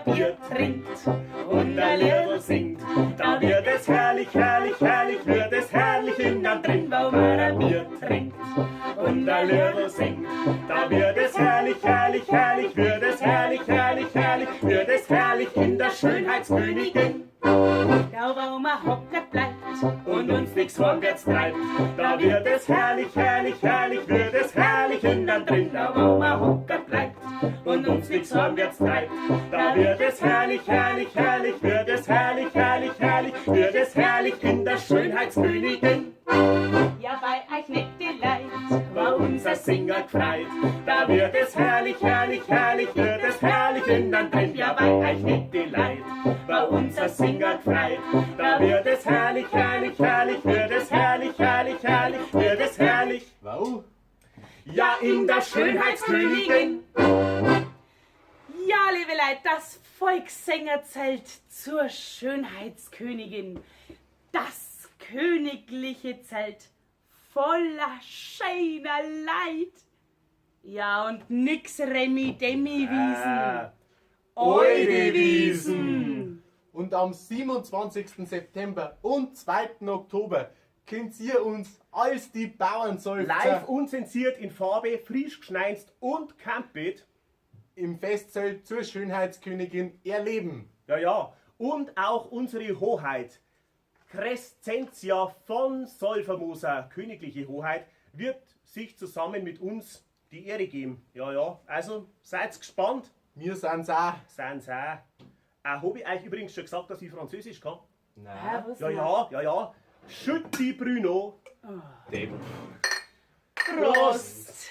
Bier trinkt und ein Liedl singt, da wird es herrlich, herrlich, herrlich, wird es herrlich innen drin, wo man ein Bier trinkt und ein Liedl singt, da wird es herrlich, herrlich, herrlich, wird es herrlich, herrlich, herrlich, wird es herrlich in der Schönheitskönigin. Da wo man hocken bleibt und uns nichts vorwärts treibt, da wird es herrlich, herrlich, herrlich, wird es herrlich innen drin, da wo man hocken bleibt und uns nichts vorwärts treibt, da wird es herrlich, herrlich, herrlich, wird es herrlich, herrlich, herrlich, wird es herrlich in der Schönheitskönigin. Ja, bei euch nicht die Leid, war unser Singer gefreit, da wird es herrlich, herrlich, herrlich, wird es herrlich innen drin, ja, bei euch nicht die Leid, war unser Singer gefreit, da wird es herrlich, herrlich, herrlich, wird es herrlich, herrlich, herrlich, wird es herrlich. Wow. Ja, in der Schönheitskönigin. Ja, liebe Leute, das Volkssängerzelt zur Schönheitskönigin. Das königliche Zelt voller schöner Leid. Ja, und nix Remi-Demi-Wiesen. Eure Wiesen. Und am 27. September und 2. Oktober könnt ihr uns als die Bauernseufzer Live unzensiert in Farbe, frisch geschneinst und campet. im Festzelt zur Schönheitskönigin erleben. Ja, ja. Und auch unsere Hoheit, Crescentia von Solfermoser, königliche Hoheit, wird sich zusammen mit uns die Ehre geben. Ja, ja. Also, seid gespannt. Wir sind's auch. Sind's auch. Habe ich euch übrigens schon gesagt, dass ich Französisch kann? Nein. was Ja, noch? ja, ja, ja. Chutti Bruno. Depp. Prost!